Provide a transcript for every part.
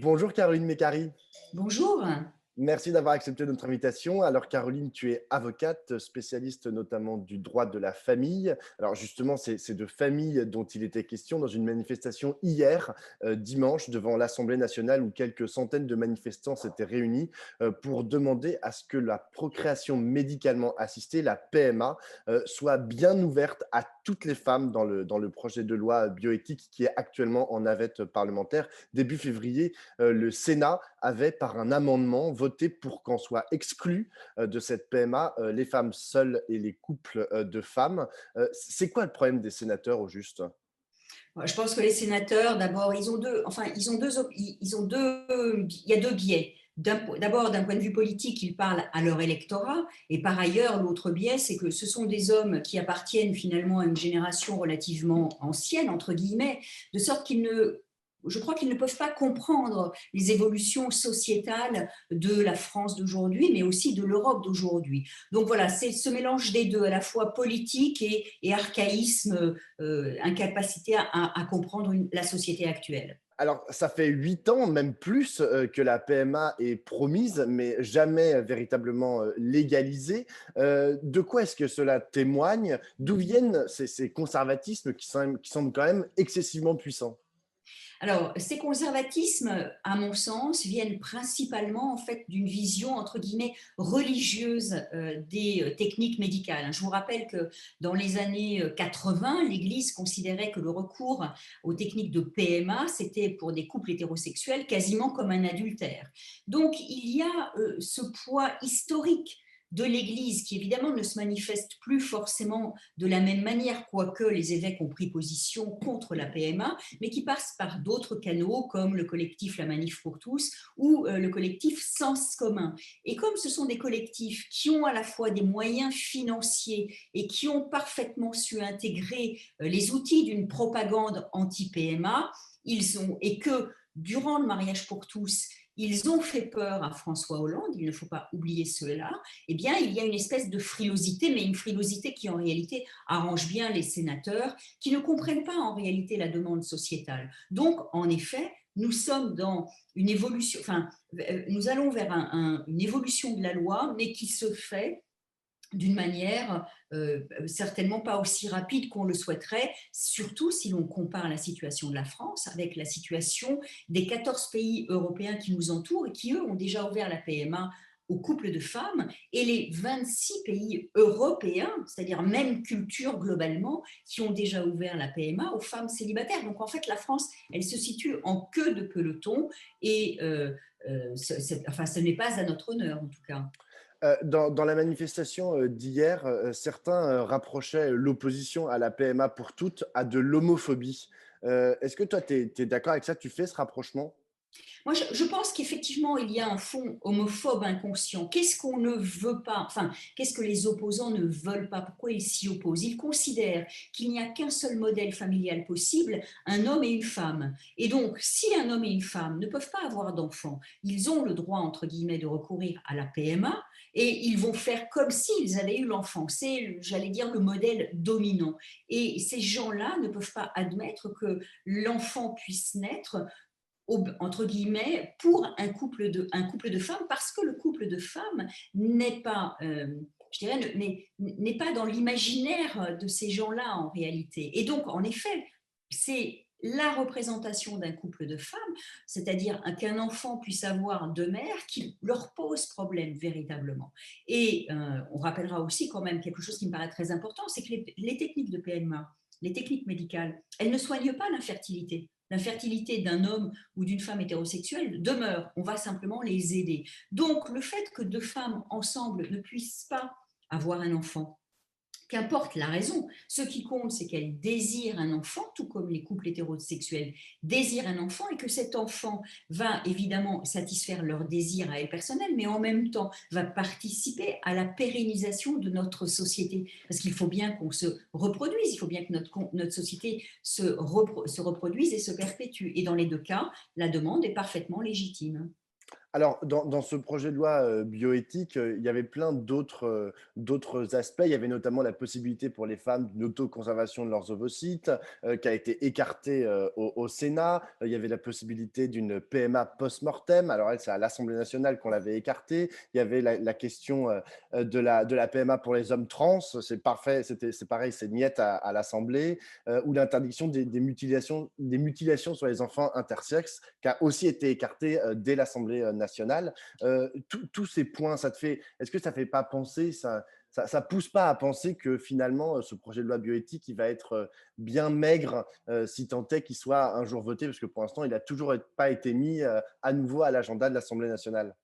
Bonjour Caroline Mécari. Bonjour. Merci d'avoir accepté notre invitation. Alors Caroline, tu es avocate, spécialiste notamment du droit de la famille. Alors justement, c'est de famille dont il était question dans une manifestation hier, dimanche, devant l'Assemblée nationale où quelques centaines de manifestants s'étaient réunis pour demander à ce que la procréation médicalement assistée, la PMA, soit bien ouverte à toutes les femmes dans le projet de loi bioéthique qui est actuellement en navette parlementaire. Début février, le Sénat avait, par un amendement, voté pour qu'en soient exclus de cette PMA les femmes seules et les couples de femmes. C'est quoi le problème des sénateurs au juste? Je pense que les sénateurs, d'abord, il y a deux biais. D'abord, d'un point de vue politique, ils parlent à leur électorat, et par ailleurs, l'autre biais, c'est que ce sont des hommes qui appartiennent finalement à une génération relativement ancienne, entre guillemets, de sorte je crois qu'ils ne peuvent pas comprendre les évolutions sociétales de la France d'aujourd'hui, mais aussi de l'Europe d'aujourd'hui. Donc voilà, c'est ce mélange des deux, à la fois politique et archaïsme, incapacité à comprendre la société actuelle. Alors, ça fait 8 ans, même plus, que la PMA est promise, mais jamais véritablement légalisée. De quoi est-ce que cela témoigne? D'où viennent ces conservatismes qui semblent quand même excessivement puissants? Alors, ces conservatismes, à mon sens, viennent principalement en fait d'une vision entre guillemets religieuse des techniques médicales. Je vous rappelle que dans les années 80, l'Église considérait que le recours aux techniques de PMA, c'était pour des couples hétérosexuels quasiment comme un adultère. Donc, il y a ce poids historique de l'Église qui évidemment ne se manifeste plus forcément de la même manière, quoique les évêques ont pris position contre la PMA, mais qui passe par d'autres canaux comme le collectif La Manif pour tous ou le collectif Sens commun. Et comme ce sont des collectifs qui ont à la fois des moyens financiers et qui ont parfaitement su intégrer les outils d'une propagande anti-PMA, et que durant le mariage pour tous, ils ont fait peur à François Hollande, il ne faut pas oublier cela, eh bien, il y a une espèce de frilosité, mais une frilosité qui en réalité arrange bien les sénateurs, qui ne comprennent pas en réalité la demande sociétale. Donc, en effet, nous sommes dans une évolution, nous allons vers une évolution de la loi, mais qui se fait d'une manière certainement pas aussi rapide qu'on le souhaiterait, surtout si l'on compare la situation de la France avec la situation des 14 pays européens qui nous entourent et qui, eux, ont déjà ouvert la PMA aux couples de femmes, et les 26 pays européens, c'est-à-dire même culture globalement, qui ont déjà ouvert la PMA aux femmes célibataires. Donc en fait, la France, elle se situe en queue de peloton, et ce n'est pas à notre honneur en tout cas. Dans la manifestation d'hier, certains rapprochaient l'opposition à la PMA pour toutes à de l'homophobie. Est-ce que toi, tu es d'accord avec ça? Tu fais ce rapprochement? Moi, je pense qu'effectivement, il y a un fond homophobe inconscient. Qu'est-ce qu'on ne veut pas? Enfin, qu'est-ce que les opposants ne veulent pas? Pourquoi ils s'y opposent? Ils considèrent qu'il n'y a qu'un seul modèle familial possible, un homme et une femme. Et donc, si un homme et une femme ne peuvent pas avoir d'enfants, ils ont le droit, entre guillemets, de recourir à la PMA, et ils vont faire comme s'ils avaient eu l'enfant. C'est, j'allais dire, le modèle dominant. Et ces gens-là ne peuvent pas admettre que l'enfant puisse naître entre guillemets, pour un couple de femmes, parce que le couple de femmes n'est pas, je dirais, n'est pas dans l'imaginaire de ces gens-là en réalité. Et donc, en effet, c'est la représentation d'un couple de femmes, c'est-à-dire qu'un enfant puisse avoir deux mères, qui leur pose problème véritablement. Et on rappellera aussi quand même quelque chose qui me paraît très important, c'est que les techniques de PMA, les techniques médicales, elles ne soignent pas l'infertilité. L'infertilité d'un homme ou d'une femme hétérosexuelle demeure. On va simplement les aider. Donc, le fait que deux femmes ensemble ne puissent pas avoir un enfant, qu'importe la raison, ce qui compte, c'est qu'elles désirent un enfant, tout comme les couples hétérosexuels désirent un enfant, et que cet enfant va évidemment satisfaire leurs désirs à elles personnels, mais en même temps va participer à la pérennisation de notre société. Parce qu'il faut bien qu'on se reproduise, il faut bien que notre société se reproduise et se perpétue. Et dans les deux cas, la demande est parfaitement légitime. Alors, dans ce projet de loi, bioéthique, il y avait plein d'autres aspects. Il y avait notamment la possibilité pour les femmes d'une autoconservation de leurs ovocytes, qui a été écartée, au Sénat. Il y avait la possibilité d'une PMA post-mortem. Alors elle, c'est à l'Assemblée nationale qu'on l'avait écartée. Il y avait la question, de la PMA pour les hommes trans. C'est parfait, c'est pareil, c'est niet à l'Assemblée. Ou l'interdiction des mutilations sur les enfants intersexes, qui a aussi été écartée, dès l'Assemblée, nationale. Tous ces points, est-ce que ça ne fait pas penser, ça pousse pas à penser que finalement, ce projet de loi bioéthique, il va être bien maigre, si tant est qu'il soit un jour voté, parce que pour l'instant, il n'a toujours pas été mis à nouveau à l'agenda de l'Assemblée nationale.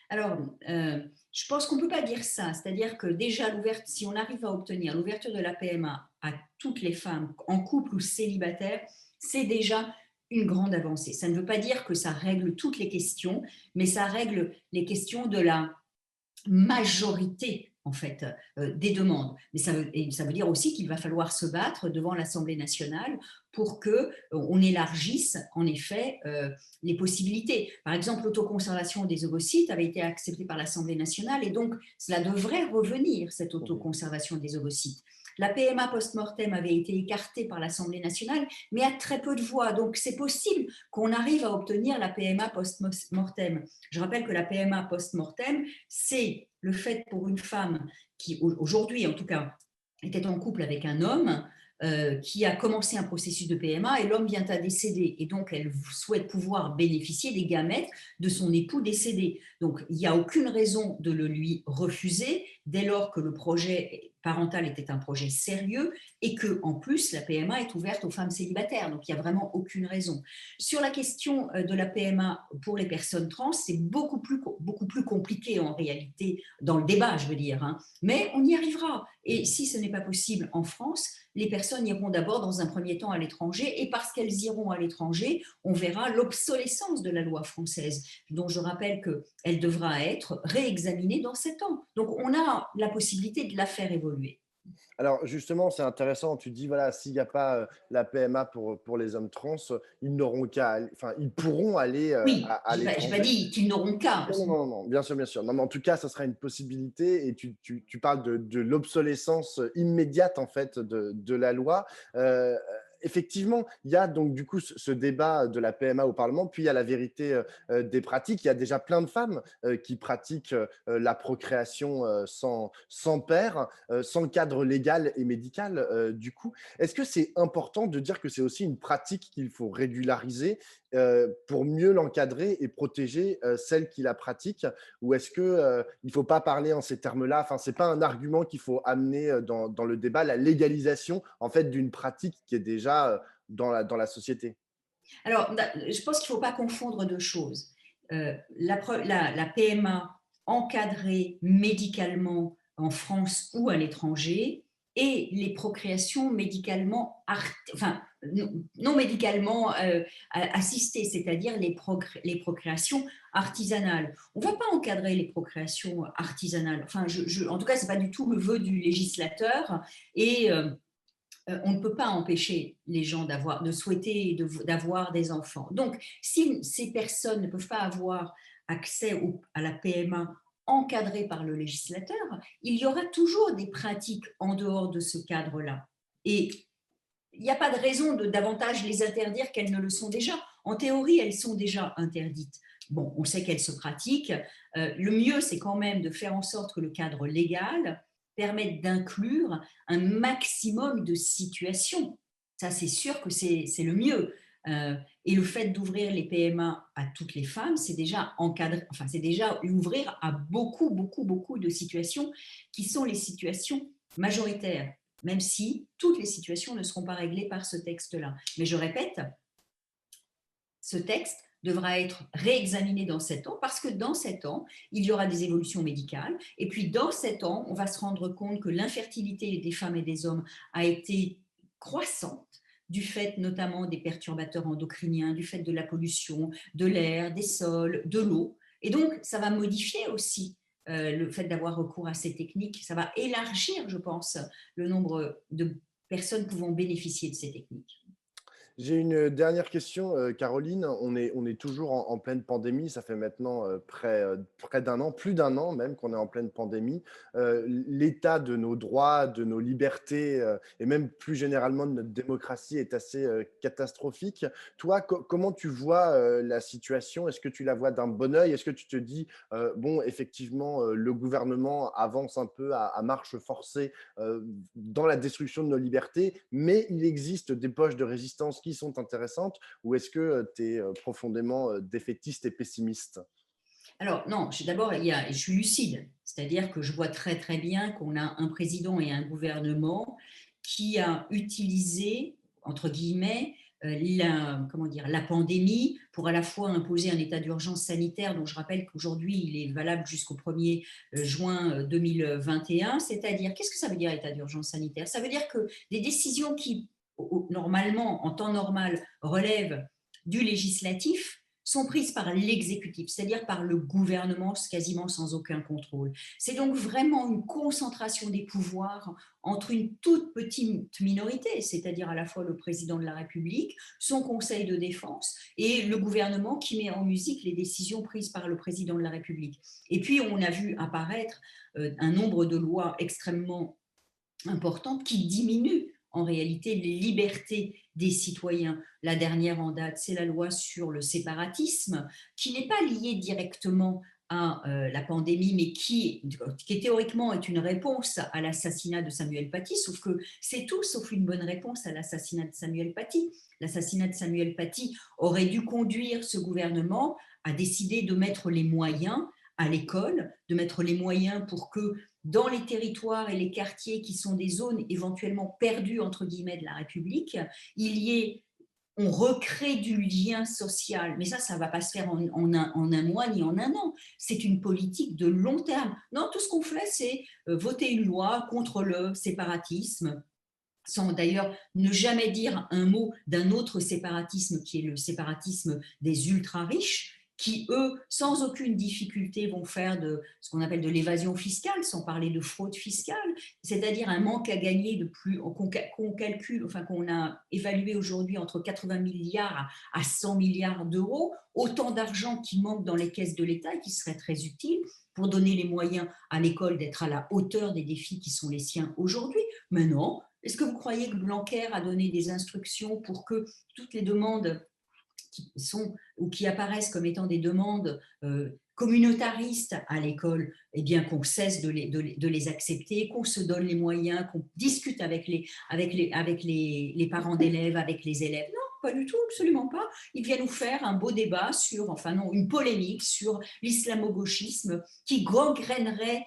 Alors, je pense qu'on ne peut pas dire ça. C'est-à-dire que déjà, si on arrive à obtenir l'ouverture de la PMA à toutes les femmes, en couple ou célibataires, c'est déjà une grande avancée. Ça ne veut pas dire que ça règle toutes les questions, mais ça règle les questions de la majorité en fait des demandes. Mais ça veut dire aussi qu'il va falloir se battre devant l'Assemblée nationale pour que on élargisse en effet les possibilités. Par exemple, l'autoconservation des ovocytes avait été acceptée par l'Assemblée nationale et donc cela devrait revenir, cette Mhm. autoconservation des ovocytes. La PMA post-mortem avait été écartée par l'Assemblée nationale, mais à très peu de voix. Donc, c'est possible qu'on arrive à obtenir la PMA post-mortem. Je rappelle que la PMA post-mortem, c'est le fait pour une femme qui, aujourd'hui en tout cas, était en couple avec un homme qui a commencé un processus de PMA et l'homme vient à décéder. Et donc, elle souhaite pouvoir bénéficier des gamètes de son époux décédé. Donc, il n'y a aucune raison de le lui refuser dès lors que le projet parental était un projet sérieux et que, en plus, la PMA est ouverte aux femmes célibataires. Donc, il n'y a vraiment aucune raison. Sur la question de la PMA pour les personnes trans, c'est beaucoup plus compliqué en réalité, dans le débat, je veux dire. Hein. Mais on y arrivera. Et si ce n'est pas possible en France, les personnes iront d'abord dans un premier temps à l'étranger et parce qu'elles iront à l'étranger, on verra l'obsolescence de la loi française, dont je rappelle qu'elle devra être réexaminée dans 7 ans. Donc on a la possibilité de la faire évoluer. Alors justement, c'est intéressant, tu dis, voilà, s'il n'y a pas la PMA pour les hommes trans, ils n'auront enfin, ils pourront aller Oui, à j'ai pas l'étranger. dit qu'ils n'auront qu'à. Non, non, non, non, bien sûr, bien sûr. Non, mais en tout cas, ça sera une possibilité et tu parles de l'obsolescence immédiate, en fait, de la loi. Effectivement, il y a donc du coup ce débat de la PMA au Parlement, puis il y a la vérité des pratiques. Il y a déjà plein de femmes qui pratiquent la procréation sans père, sans cadre légal et médical, du coup. Est-ce que c'est important de dire que c'est aussi une pratique qu'il faut régulariser pour mieux l'encadrer et protéger celles qui la pratiquent? Ou est-ce qu'il ne faut pas parler en ces termes-là? Enfin, ce n'est pas un argument qu'il faut amener dans le débat, la légalisation en fait, d'une pratique qui est déjà dans la société. Alors, je pense qu'il ne faut pas confondre deux choses. La PMA encadrée médicalement en France ou à l'étranger et les procréations médicalement, enfin, non médicalement assistées, c'est-à-dire les procréations artisanales. On ne va pas encadrer les procréations artisanales. Enfin, en tout cas, ce n'est pas du tout le vœu du législateur et on ne peut pas empêcher les gens de souhaiter d'avoir des enfants. Donc, si ces personnes ne peuvent pas avoir accès à la PMA encadrée par le législateur, il y aura toujours des pratiques en dehors de ce cadre-là. Et il n'y a pas de raison de davantage les interdire qu'elles ne le sont déjà. En théorie, elles sont déjà interdites. Bon, on sait qu'elles se pratiquent. Le mieux, c'est quand même de faire en sorte que le cadre légal permette d'inclure un maximum de situations. Ça, c'est sûr que c'est le mieux. Et le fait d'ouvrir les PMA à toutes les femmes, c'est déjà encadrer, enfin, c'est déjà ouvrir à beaucoup, beaucoup, beaucoup de situations qui sont les situations majoritaires, même si toutes les situations ne seront pas réglées par ce texte-là. Mais je répète, ce texte devra être réexaminé dans 7 ans parce que dans 7 ans, il y aura des évolutions médicales et puis dans 7 ans, on va se rendre compte que l'infertilité des femmes et des hommes a été croissante du fait notamment des perturbateurs endocriniens, du fait de la pollution, de l'air, des sols, de l'eau. Et donc, ça va modifier aussi le fait d'avoir recours à ces techniques. Ça va élargir, je pense, le nombre de personnes pouvant bénéficier de ces techniques. J'ai une dernière question, Caroline. On est toujours en pleine pandémie. Ça fait maintenant près d'un an, plus d'un an même qu'on est en pleine pandémie. L'état de nos droits, de nos libertés et même plus généralement de notre démocratie est assez catastrophique. Toi, comment tu vois la situation? Est-ce que tu la vois d'un bon œil? Est-ce que tu te dis, bon, effectivement, le gouvernement avance un peu à marche forcée dans la destruction de nos libertés, mais il existe des poches de résistance qui sont intéressantes, ou est-ce que tu es profondément défaitiste et pessimiste? Alors non, d'abord, je suis lucide, c'est-à-dire que je vois très très bien qu'on a un président et un gouvernement qui a utilisé, entre guillemets, comment dire, la pandémie pour à la fois imposer un état d'urgence sanitaire, dont je rappelle qu'aujourd'hui il est valable jusqu'au 1er juin 2021, c'est-à-dire, qu'est-ce que ça veut dire état d'urgence sanitaire? Ça veut dire que des décisions qui, normalement, en temps normal, relèvent du législatif, sont prises par l'exécutif, c'est-à-dire par le gouvernement, quasiment sans aucun contrôle. C'est donc vraiment une concentration des pouvoirs entre une toute petite minorité, c'est-à-dire à la fois le président de la République, son conseil de défense et le gouvernement qui met en musique les décisions prises par le président de la République. Et puis on a vu apparaître un nombre de lois extrêmement importantes qui diminuent en réalité les libertés des citoyens. La dernière en date, c'est la loi sur le séparatisme, qui n'est pas liée directement à la pandémie, mais qui théoriquement est une réponse à l'assassinat de Samuel Paty, sauf que c'est tout sauf une bonne réponse à l'assassinat de Samuel Paty. L'assassinat de Samuel Paty aurait dû conduire ce gouvernement à décider de mettre les moyens à l'école, de mettre les moyens pour que dans les territoires et les quartiers qui sont des zones éventuellement perdues, entre guillemets, de la République, on recrée du lien social. Mais ça ne va pas se faire en un mois ni en un an. C'est une politique de long terme. Non, tout ce qu'on fait, c'est voter une loi contre le séparatisme, sans d'ailleurs ne jamais dire un mot d'un autre séparatisme qui est le séparatisme des ultra-riches, qui, eux, sans aucune difficulté, vont faire de ce qu'on appelle de l'évasion fiscale, sans parler de fraude fiscale, c'est-à-dire un manque à gagner qu'on calcule, enfin qu'on a évalué aujourd'hui entre 80 milliards à 100 milliards d'euros, autant d'argent qui manque dans les caisses de l'État et qui serait très utile pour donner les moyens à l'école d'être à la hauteur des défis qui sont les siens aujourd'hui. Mais non, est-ce que vous croyez que Blanquer a donné des instructions pour que toutes les demandes qui sont ou qui apparaissent comme étant des demandes communautaristes à l'école, eh bien qu'on cesse de les accepter, qu'on se donne les moyens, qu'on discute avec les parents d'élèves, avec les élèves? Non, pas du tout, absolument pas. Il vient nous faire un beau débat sur, enfin non, une polémique sur l'islamo-gauchisme qui gangrénerait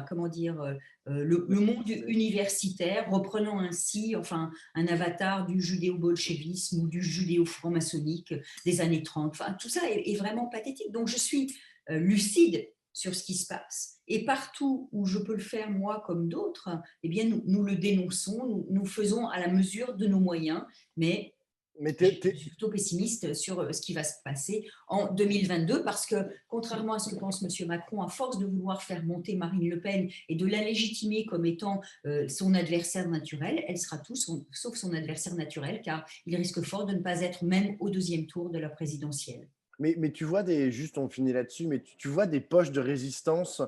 comment dire, le monde universitaire, reprenant ainsi enfin, un avatar du judéo-bolchevisme ou du judéo-franc-maçonnique des années 30. Enfin, tout ça est vraiment pathétique. Donc, je suis lucide sur ce qui se passe. Et partout où je peux le faire, moi comme d'autres, eh bien, nous le dénonçons, nous faisons à la mesure de nos moyens, mais Mais je suis plutôt pessimiste sur ce qui va se passer en 2022 parce que, contrairement à ce que pense M. Macron, à force de vouloir faire monter Marine Le Pen et de la légitimer comme étant son adversaire naturel, elle sera tout sauf son adversaire naturel car il risque fort de ne pas être même au deuxième tour de la présidentielle. Mais tu vois juste on finit là-dessus, mais tu vois des poches de résistance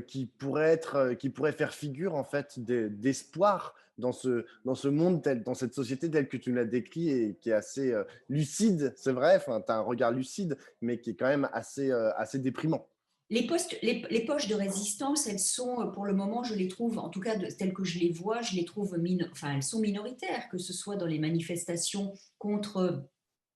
qui pourraient faire figure en fait d'espoir dans ce monde dans cette société telle que tu l'as décrit et qui est assez lucide, c'est vrai, enfin, tu as un regard lucide, mais qui est quand même assez déprimant. Les poches de résistance, elles sont, pour le moment, je les trouve, en tout cas telles que je les vois, je les trouve, enfin, elles sont minoritaires, que ce soit dans les manifestations contre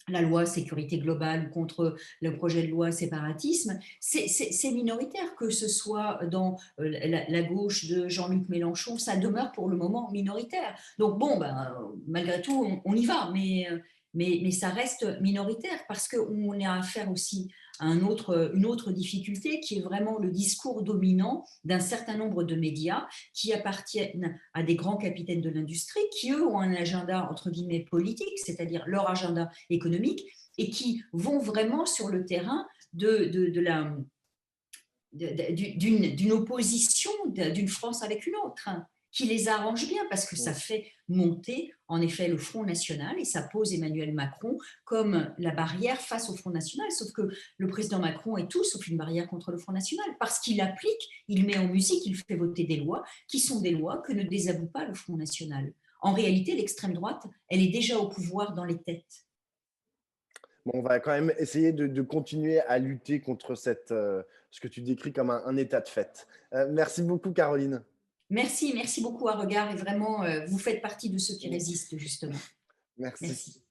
la loi sécurité globale ou contre le projet de loi séparatisme, c'est minoritaire, que ce soit dans la gauche de Jean-Luc Mélenchon, ça demeure pour le moment minoritaire. Donc bon, ben, malgré tout, on y va, mais ça reste minoritaire parce qu'on a affaire aussi à une autre difficulté qui est vraiment le discours dominant d'un certain nombre de médias qui appartiennent à des grands capitaines de l'industrie qui, eux, ont un agenda, entre guillemets, politique, c'est-à-dire leur agenda économique, et qui vont vraiment sur le terrain d'une opposition d'une France avec une autre, hein, qui les arrange bien parce que ça Mm. fait monter en effet le Front National et ça pose Emmanuel Macron comme la barrière face au Front National. Sauf que le président Macron est tout sauf une barrière contre le Front National parce qu'il applique, il met en musique, il fait voter des lois qui sont des lois que ne désavoue pas le Front National. En réalité, l'extrême droite, elle est déjà au pouvoir dans les têtes. Bon, on va quand même essayer de continuer à lutter contre ce que tu décris comme un état de fait. Merci beaucoup, Caroline. Merci, merci beaucoup à Regard et vraiment, vous faites partie de ceux qui résistent justement. Merci. Merci.